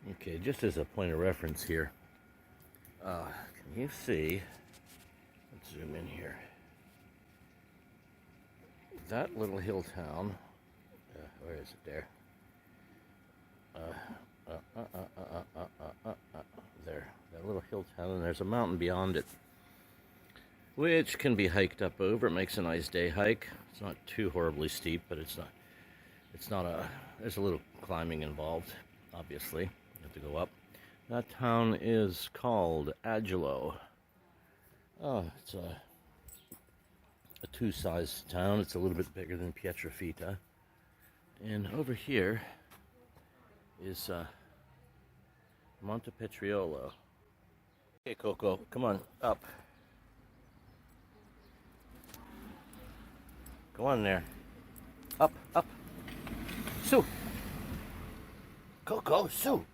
Okay, just as a point of reference here, can you see, let's zoom in here, that little hill town, where is it there? There, that little hill town, and there's a mountain beyond it, which can be hiked up over. It makes a nice day hike. It's not too horribly steep, but it's not there's a little climbing involved, obviously. You have to go up. That town is called Agilo. Oh, it's a two-sized town. It's a little bit bigger than Pietrafita. And over here is Monte Petriolo. Okay, Coco, come on, up. Go on there. Up, up. Sue. Coco, Sue.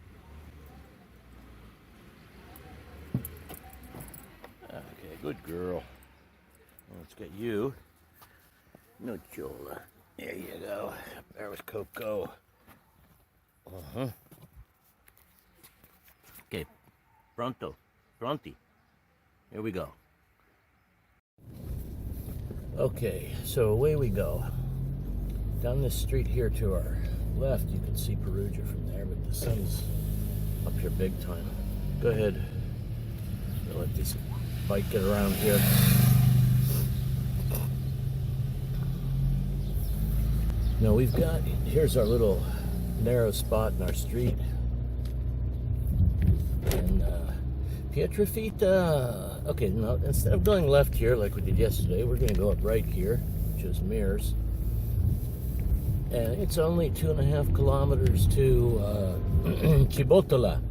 Okay, good girl. Let's get you. No Chola. There you go. There was Coco. Okay, pronto. Pronti. Here we go. Okay, so away we go. Down this street here to our left, you can see Perugia from there, but the sun's up here big time. Go ahead. I'll let this bike get around here. Now here's our little narrow spot in our street. And Pietrafita. Okay, now instead of going left here like we did yesterday, we're going to go up right here, which is Mears. And it's only 2.5 kilometers to Cibotolla,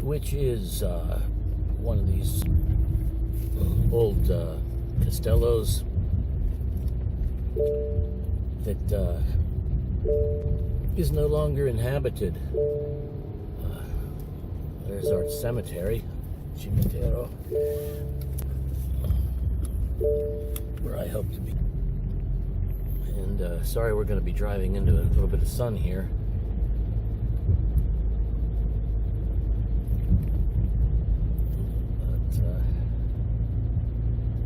which is one of these old castellos that is no longer inhabited. There's our cemetery, Cimitero, where I hope to be. And sorry, we're going to be driving into a little bit of sun here. But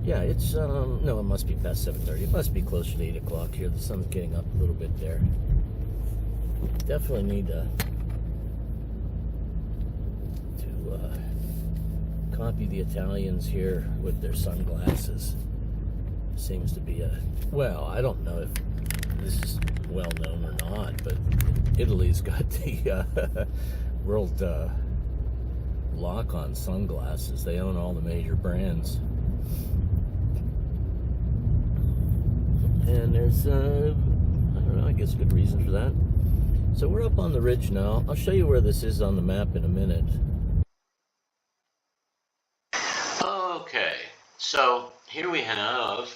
yeah, it's no, it must be past 7:30. It must be closer to 8 o'clock here. The sun's getting up a little bit there. Definitely need to copy the Italians here with their sunglasses. Seems to be well, I don't know if this is well known or not, but Italy's got the world lock on sunglasses. They own all the major brands. And there's, I don't know, I guess a good reason for that. So we're up on the ridge now. I'll show you where this is on the map in a minute. Okay, so here we have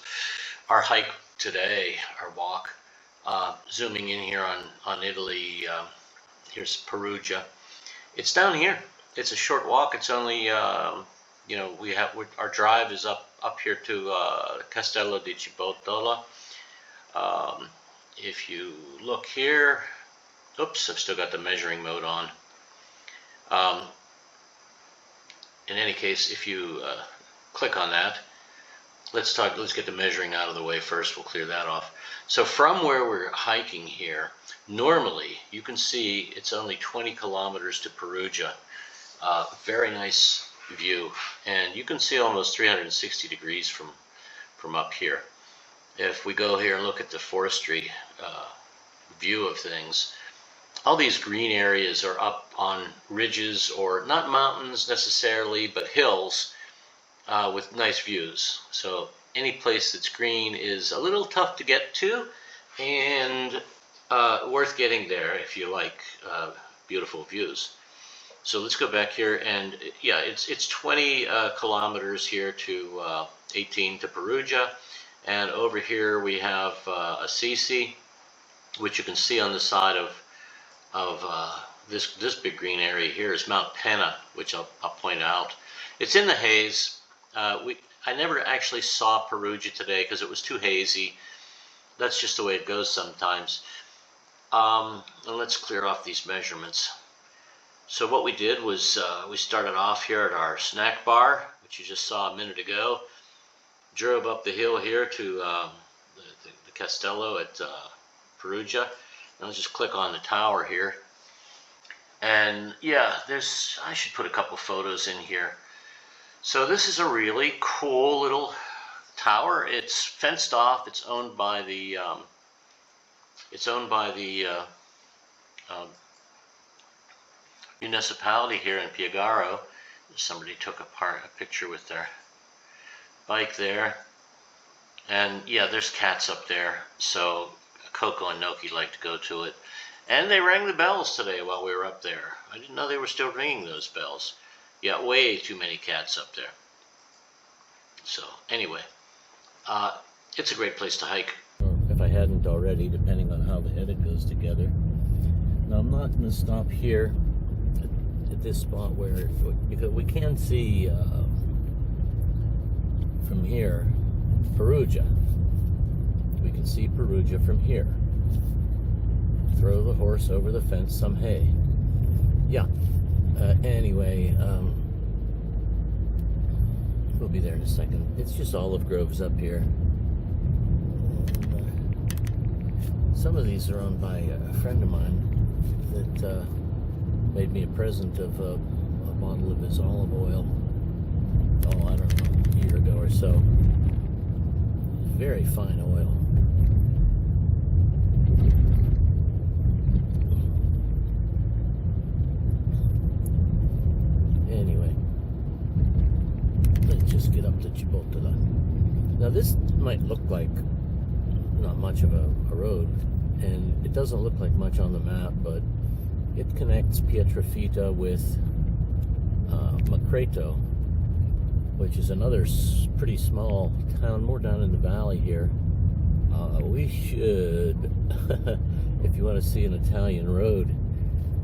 our hike today, our walk. Zooming in here on Italy, here's Perugia. It's down here. It's a short walk. It's only, our drive is up here to Castello di Cibotolla. If you look here, oops, I've still got the measuring mode on. In any case, if you click on that, let's get the measuring out of the way first. We'll clear that off. So from where we're hiking here, normally you can see it's only 20 kilometers to Perugia. Very nice view, and you can see almost 360 degrees from up here. If we go here and look at the forestry view of things, all these green areas are up on ridges, or not mountains necessarily, but hills with nice views. So any place that's green is a little tough to get to, and worth getting there if you like beautiful views. So let's go back here, and yeah, it's 20 kilometers here to 18 to Perugia, and over here we have Assisi, which you can see on the side of this big green area here is Mount Penna, which I'll point out. It's in the haze. I never actually saw Perugia today because it was too hazy. That's just the way it goes sometimes. And let's clear off these measurements. So what we did was we started off here at our snack bar, which you just saw a minute ago. Drove up the hill here to the Castello at Perugia. Now let's just click on the tower here. And yeah, I should put a couple photos in here. So this is a really cool little tower. It's fenced off. It's owned by the municipality here in Piagaro. Somebody took a picture with their bike there. And yeah, there's cats up there. So Coco and Noki like to go to it. And they rang the bells today while we were up there. I didn't know they were still ringing those bells. Yeah, way too many cats up there. So anyway, it's a great place to hike. If I hadn't already, depending on how the edit goes together. Now I'm not going to stop here at this spot because we can see from here Perugia. We can see Perugia from here. Throw the horse over the fence, some hay. Yeah. Anyway, we'll be there in a second. It's just olive groves up here. Some of these are owned by a friend of mine that made me a present of a bottle of his olive oil. Oh, I don't know, a year ago or so. Very fine oil. Anyway, let's just get up to Cibotolla. Now this might look like not much of a road, and it doesn't look like much on the map, but it connects Pietrafita with Macreto, which is another pretty small town, more down in the valley here. We should, if you want to see an Italian road,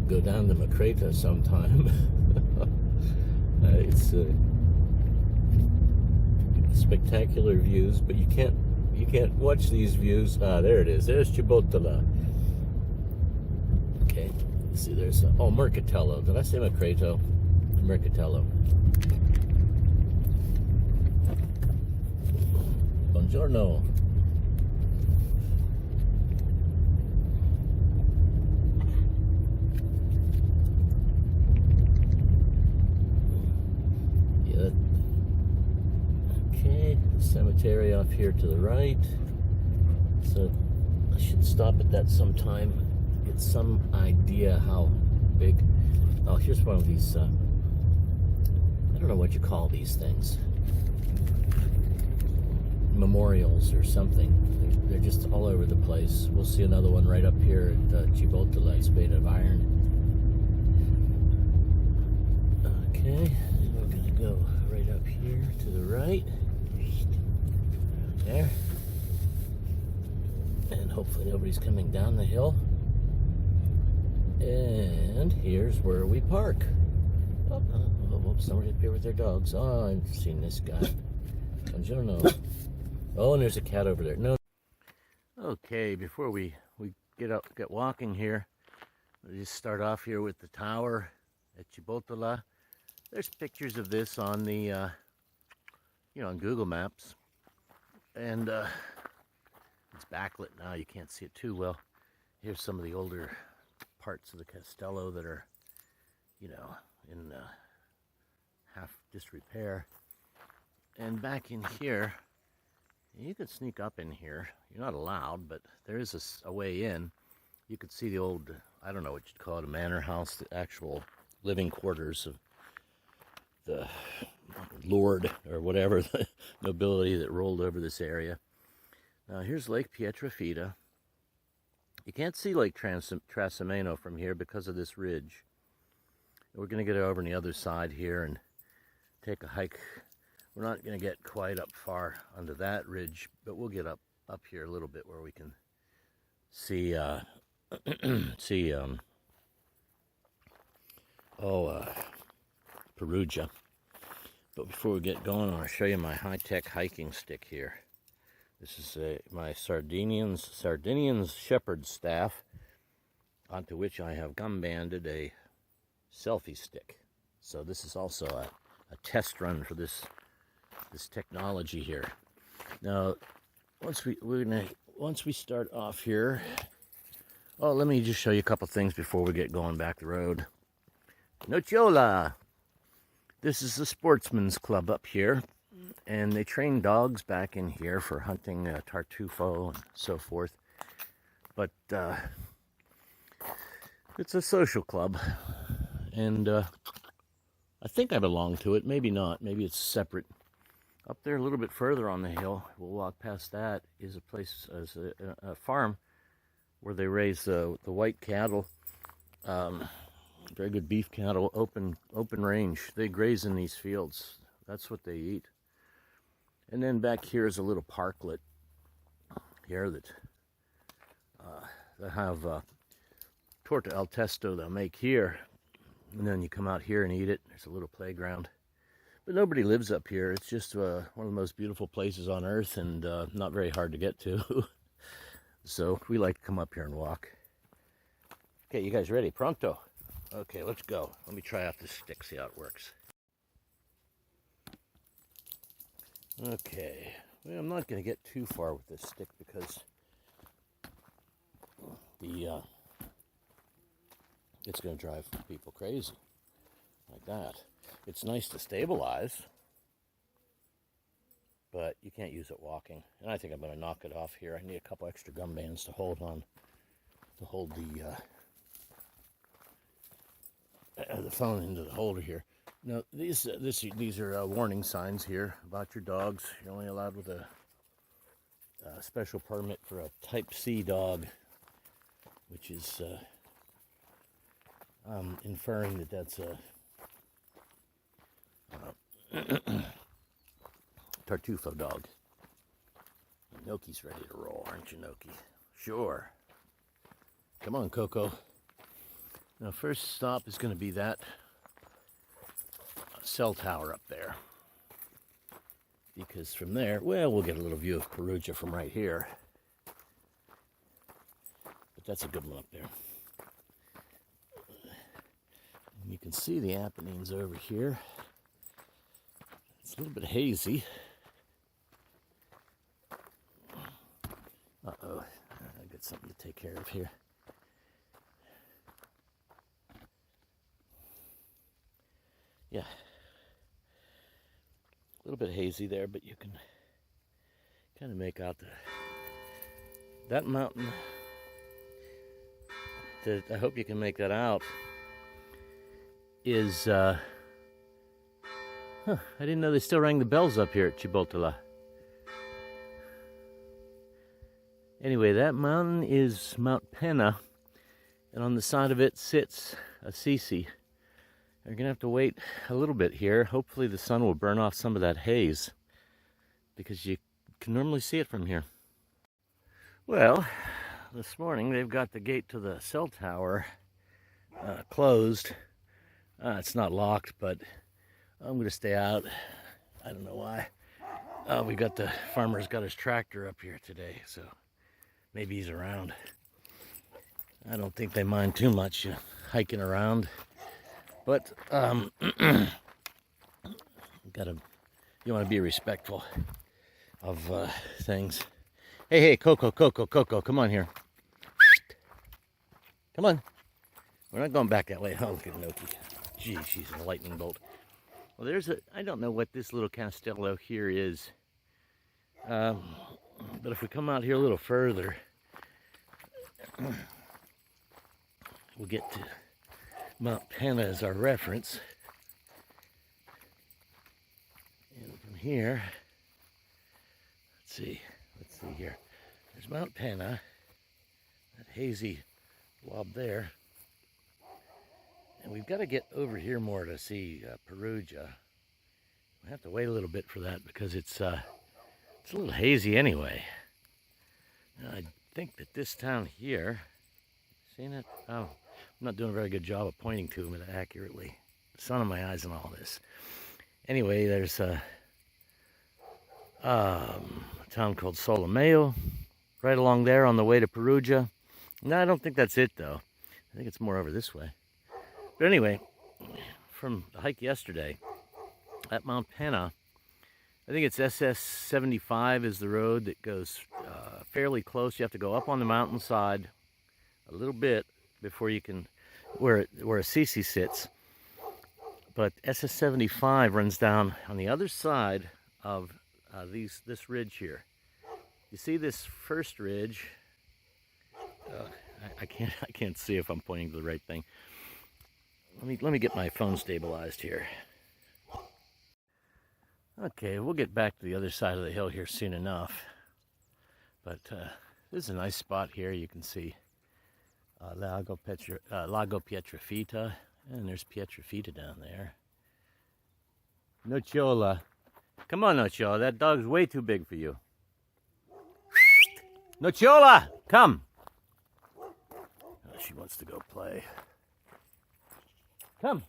go down to Macreto sometime. It's spectacular views, but you can't watch these views. There it is. There's Cibotolla. Okay. See, there's Mercatello. Did I say Macreto? Mercatello. Buongiorno. Yeah. Okay. Cemetery off here to the right. So I should stop at that sometime. Get some idea how big. Oh, here's one of these. I don't know what you call these things. Memorials or something. They're just all over the place. We'll see another one right up here at Cibotolla. It's made of iron. Okay, we're gonna go right up here to the right. There. And hopefully nobody's coming down the hill. And here's where we park. Oh, somebody up here with their dogs. Oh, I've seen this guy. Buongiorno. Oh, and there's a cat over there. No. Okay, before we get walking here, we'll just start off here with the tower at Cibotolla. There's pictures of this on the, on Google Maps. And it's backlit now, you can't see it too well. Here's some of the older parts of the Castello that are, in half disrepair. And back in here, you could sneak up in here. You're not allowed, but there is a way in. You could see the old, I don't know what you'd call it, a manor house, the actual living quarters of the lord or whatever, the nobility that rolled over this area. Now here's Lake Pietrafita. You can't see Lake Trasimeno from here because of this ridge. We're going to get over on the other side here and take a hike. We're not going to get quite up far onto that ridge, but we'll get up here a little bit where we can see Perugia. But before we get going, I want to show you my high-tech hiking stick here. This is my Sardinian's shepherd staff, onto which I have gum banded a selfie stick. So this is also a test run for this technology here. Now, once we start off here, oh, let me just show you a couple things before we get going back the road. Nocciola! This is the sportsman's club up here, and they train dogs back in here for hunting tartufo and so forth. But it's a social club, and I think I belong to it. Maybe not. Maybe it's separate. Up there, a little bit further on the hill, we'll walk past that, is a place, as a farm where they raise the white cattle. Very good beef cattle, open range. They graze in these fields. That's what they eat. And then back here is a little parklet here that they have torta al testo they'll make here. And then you come out here and eat it. There's a little playground. But nobody lives up here. It's just one of the most beautiful places on earth, and not very hard to get to. So we like to come up here and walk. Okay, you guys ready? Pronto? Okay, let's go. Let me try out this stick, see how it works. Okay, well, I'm not going to get too far with this stick because it's going to drive people crazy like that. It's nice to stabilize, but you can't use it walking. And I think I'm going to knock it off here. I need a couple extra gum bands to hold the phone into the holder here. Now, these are warning signs here about your dogs. You're only allowed with a special permit for a Type C dog, which is inferring that that's a tartufo dog. Noki's ready to roll, aren't you, Noki? Sure. Come on, Coco. Now, first stop is going to be that cell tower up there. Because from there, well, we'll get a little view of Perugia from right here. But that's a good one up there. And you can see the Apennines over here. It's a little bit hazy. Uh-oh, I got something to take care of here. Yeah, a little bit hazy there, but you can kind of make out that mountain. I hope you can make that out. Is I didn't know they still rang the bells up here at Cibotolla. Anyway, that mountain is Mount Penna, and on the side of it sits Assisi. You're going to have to wait a little bit here. Hopefully the sun will burn off some of that haze, because you can normally see it from here. Well, this morning they've got the gate to the cell tower closed. It's not locked, but I'm going to stay out. I don't know why. We got the farmer's got his tractor up here today, so maybe he's around. I don't think they mind too much hiking around. But you want to be respectful of things. Hey, Coco, come on here. Come on. We're not going back that way. Oh, look at Noki. Gee, she's a lightning bolt. Well, I don't know what this little castello here is. But if we come out here a little further, we'll get to Mount Penna as our reference. And from here, let's see here. There's Mount Penna, that hazy blob there. And we've got to get over here more to see Perugia. We have to wait a little bit for that because it's a little hazy anyway. Now, I think that this town here, seen it? Oh, I'm not doing a very good job of pointing to it accurately. Sun in my eyes and all this. Anyway, there's a town called Solomeo right along there on the way to Perugia. No, I don't think that's it though. I think it's more over this way. But anyway, from the hike yesterday at Mount Penna. I think it's SS 75 is the road that goes fairly close. You have to go up on the mountainside a little bit before you can, where Assisi sits. But SS 75 runs down on the other side of this ridge here. You see this first ridge? I can't see if I'm pointing to the right thing. Let me get my phone stabilized here. Okay, we'll get back to the other side of the hill here soon enough. But this is a nice spot here. You can see Lago Pietrafita, and there's Pietrafita down there. Nocciola. Come on, Nocciola. That dog's way too big for you. Nocciola, come. Oh, she wants to go play. Come.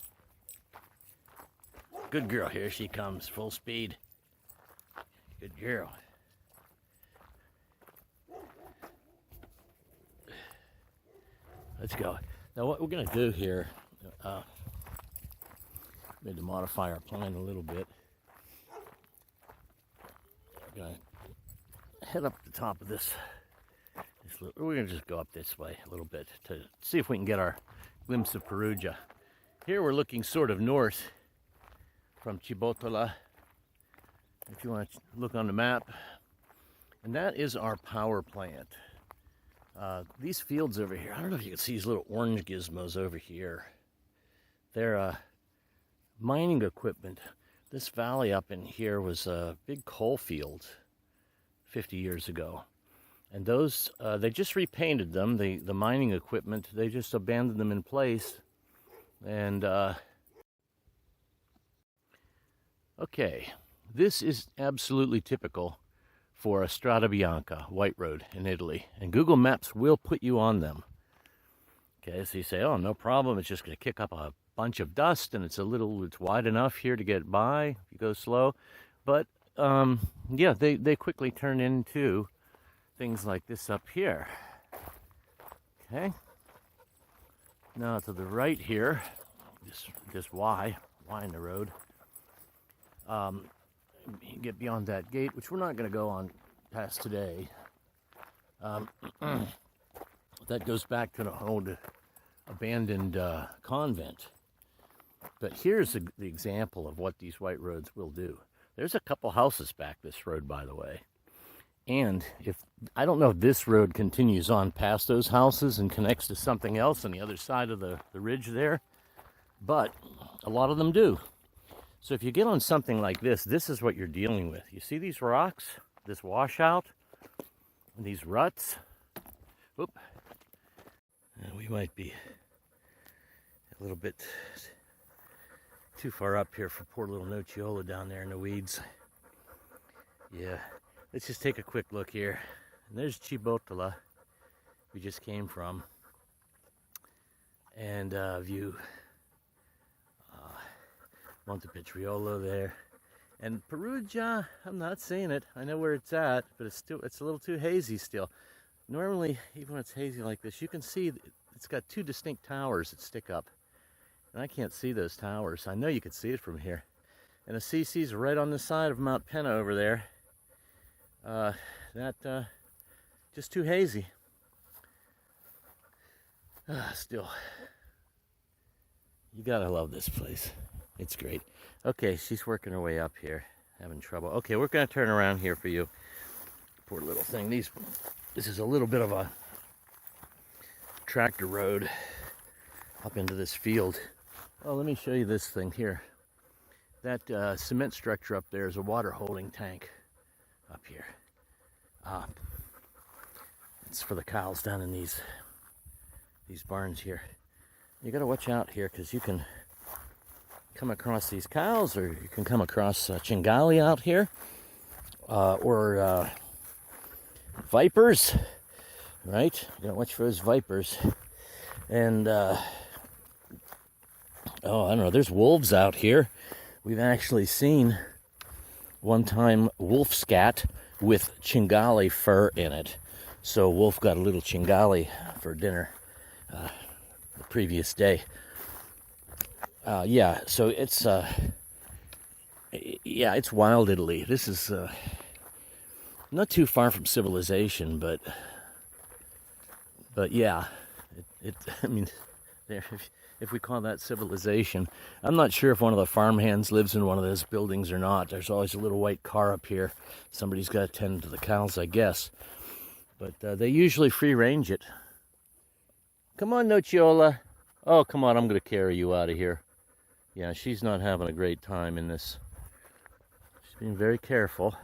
Good girl. Here she comes, full speed. Good girl. Let's go. Now what we're going to do here, we need to modify our plan a little bit. We're going to head up the top of this we're going to just go up this way a little bit to see if we can get our glimpse of Perugia. Here we're looking sort of north from Cibotolla, if you want to look on the map. And that is our power plant. These fields over here, I don't know if you can see these little orange gizmos over here. They're mining equipment. This valley up in here was a big coal field 50 years ago. And those, they just repainted them, the mining equipment. They just abandoned them in place. And, okay, this is absolutely typical for a Strada Bianca, white road in Italy. And Google Maps will put you on them. Okay, so you say, oh, no problem. It's just going to kick up a bunch of dust, and it's wide enough here to get by if you go slow. But, yeah, they quickly turn into things like this up here. Okay. Now to the right here, this Y in the road. You get beyond that gate, which we're not going to go on past today. That goes back to the old abandoned convent. But here's the example of what these white roads will do. There's a couple houses back this road, by the way. And I don't know if this road continues on past those houses and connects to something else on the other side of the ridge there, but a lot of them do. So if you get on something like this is what you're dealing with. You see these rocks, this washout, and these ruts? Oop. We might be a little bit too far up here for poor little Nocciola down there in the weeds. Yeah. Let's just take a quick look here. And there's Cibotolla we just came from. And view Montepetruolo there. And Perugia, I'm not saying it. I know where it's at, but it's a little too hazy still. Normally, even when it's hazy like this, you can see it's got two distinct towers that stick up. And I can't see those towers. I know you can see it from here. And Assisi's right on the side of Mount Penna over there. Just too hazy. Still, you gotta love this place. It's great. Okay, she's working her way up here, having trouble. Okay, we're gonna turn around here for you. Poor little thing. This is a little bit of a tractor road up into this field. Oh, let me show you this thing here. That cement structure up there is a water holding tank up here. It's for the cows down in these barns here. You gotta watch out here because you can come across these cows, or you can come across cinghiali out here, or vipers, right? You gotta watch for those vipers. And oh, I don't know, there's wolves out here. We've actually seen one time wolf scat with cinghiali fur in it. So wolf got a little cinghiali for dinner the previous day. Yeah, so it's yeah, it's wild Italy. This is not too far from civilization, but yeah, it I mean, there, if we call that civilization, I'm not sure if one of the farmhands lives in one of those buildings or not. There's always a little white car up here. Somebody's got to tend to the cows, I guess. But they usually free range it. Come on, Nocciola. Oh, come on, I'm going to carry you out of here. Yeah, she's not having a great time in this. She's being very careful.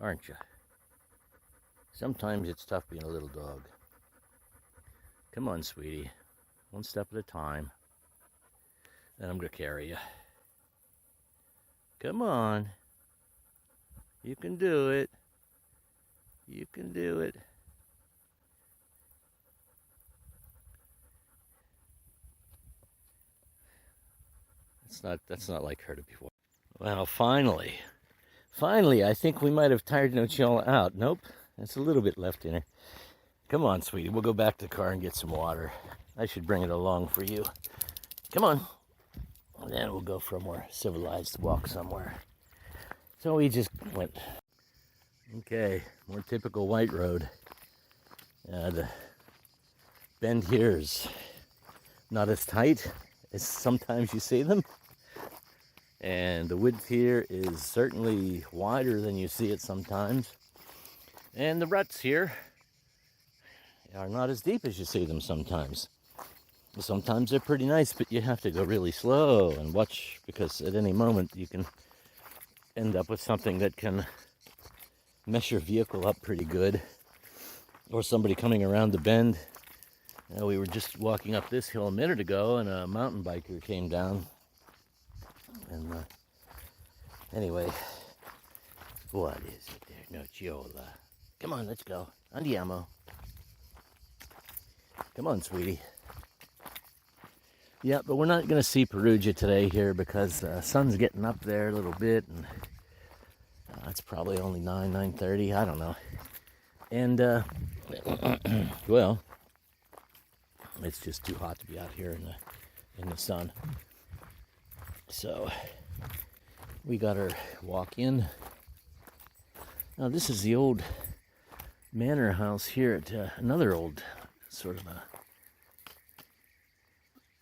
Aren't you? Sometimes it's tough being a little dog. Come on, sweetie. One step at a time. Then I'm going to carry you. Come on. You can do it. You can do it. That's not like her to be. Well, finally, I think we might have tired Nocciola out. Nope, there's a little bit left in her. Come on, sweetie, we'll go back to the car and get some water. I should bring it along for you. Come on. And then we'll go for a more civilized walk somewhere. So we just went. Okay, more typical white road. The bend here is not as tight as sometimes you see them. And the width here is certainly wider than you see it sometimes. And the ruts here are not as deep as you see them sometimes. Sometimes they're pretty nice, but you have to go really slow and watch, because at any moment you can end up with something that can mess your vehicle up pretty good. Or somebody coming around the bend. We were just walking up this hill a minute ago and a mountain biker came down. And anyway, what is it there? Nocciola. Come on, let's go. Andiamo. Come on, sweetie. Yeah, but we're not going to see Perugia today here because the sun's getting up there a little bit, and it's probably only 9:30. I don't know. And well, it's just too hot to be out here in the sun. So we got our walk in. Now this is the old manor house here at another old sort of a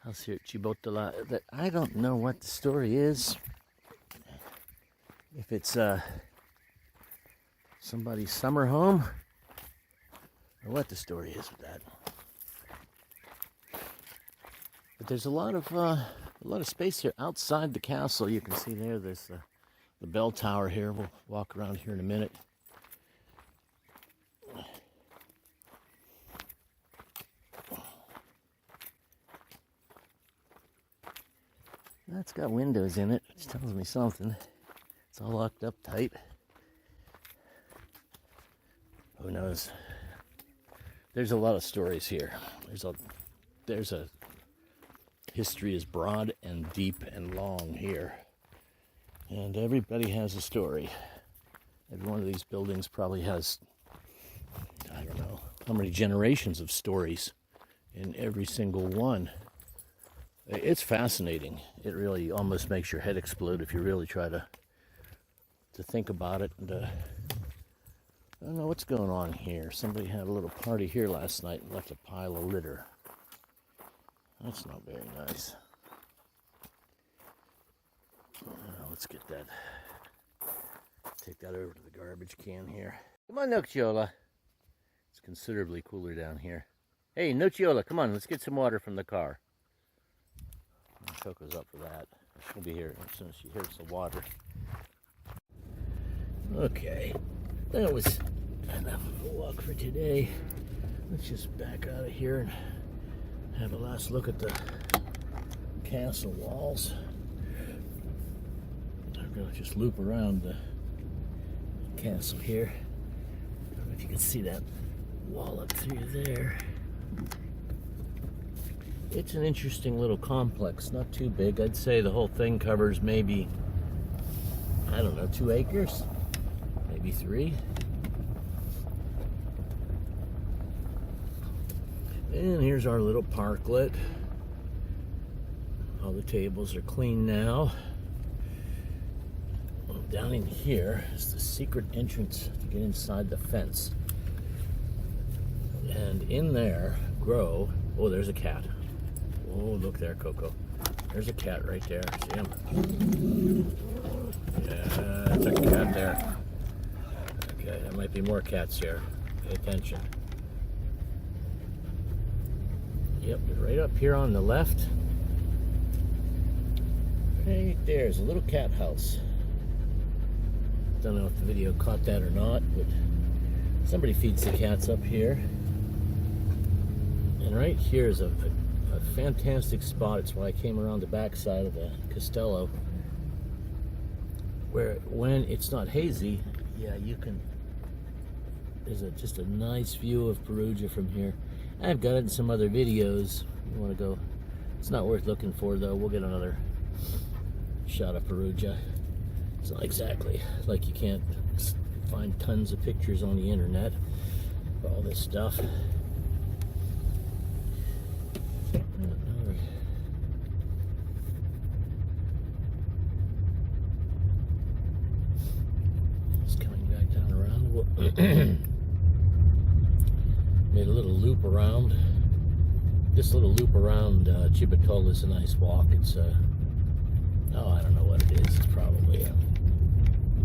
house here at Cibotolla that I don't know what the story is. If it's somebody's summer home or what the story is with that. But there's a lot of space here outside the castle. You can see there's the bell tower here. We'll walk around here in a minute. That's got windows in it, which tells me something. It's all locked up tight. Who knows? There's a lot of stories here. There's a history is broad and deep and long here. And everybody has a story. Every one of these buildings probably has, I don't know, how many generations of stories in every single one. It's fascinating. It really almost makes your head explode if you really try to think about it. And I don't know what's going on here. Somebody had a little party here last night and left a pile of litter. That's not very nice. Let's get that. Take that over to the garbage can here. Come on, Nocciola. It's considerably cooler down here. Hey, Nocciola, come on. Let's get some water from the car. Coco's up for that. She'll be here as soon as she hears the water. Okay, that was enough of a walk for today. Let's just back out of here and have a last look at the castle walls. I'm going to just loop around the castle here. I don't know if you can see that wall up through there. It's an interesting little complex, not too big. I'd say the whole thing covers maybe, I don't know, 2 acres, maybe 3. And here's our little parklet. All the tables are clean now. Down in here is the secret entrance to get inside the fence. And in there grow, oh, there's a cat. Oh, look there, Coco. There's a cat right there. See him? Yeah, that's a cat there. Okay, there might be more cats here. Pay attention. Yep, right up here on the left. Right there's a little cat house. Don't know if the video caught that or not, but somebody feeds the cats up here. And right here is a fantastic spot. It's why I came around the backside of the Castello, where when it's not hazy, yeah, you can. There's just a nice view of Perugia from here. I've got it in some other videos. You want to go? It's not worth looking for though. We'll get another shot of Perugia. It's not exactly like you can't find tons of pictures on the internet of all this stuff. It's coming back down around. Made a little loop around. This little loop around Cibotolla is a nice walk. It's oh, I don't know what it is. It's probably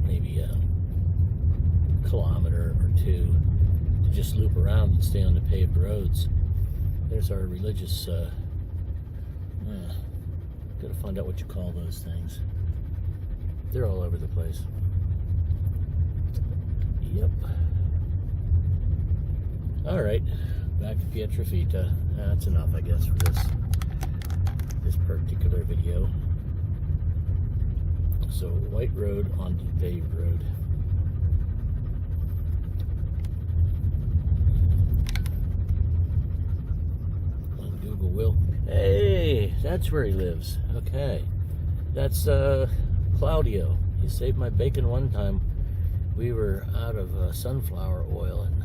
maybe a kilometer or two to just loop around and stay on the paved roads. There's our religious, gotta find out what you call those things. They're all over the place. Yep. All right, back to Pietrafita. That's enough, I guess, for this particular video. So, white road onto paved road. On Google will. Hey, that's where he lives. Okay. That's Claudio. He saved my bacon one time. We were out of sunflower oil, and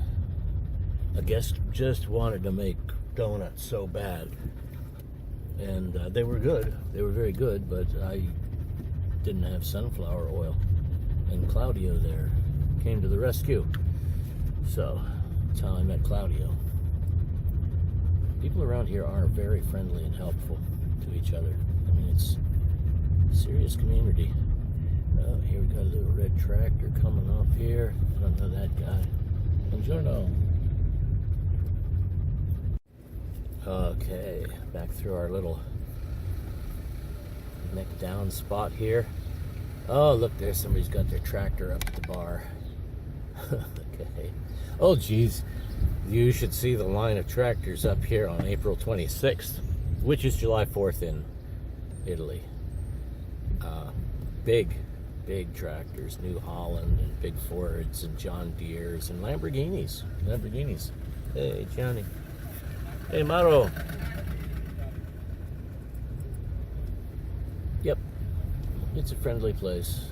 a guest just wanted to make donuts so bad. And they were good. They were very good, but I didn't have sunflower oil, and Claudio there came to the rescue. So that's how I met Claudio. People around here are very friendly and helpful to each other. I mean, it's a serious community. Oh, here we got a little red tractor coming off here. I don't know that guy. Buongiorno. Okay, back through our little neck down spot here. Oh, look, there's somebody's got their tractor up at the bar. Okay. Oh, geez. You should see the line of tractors up here on April 26th, which is July 4th in Italy. Big tractors, New Holland and big Fords and John Deeres and Lamborghinis. Hey, Johnny. Hey, Maro. Yep, it's a friendly place.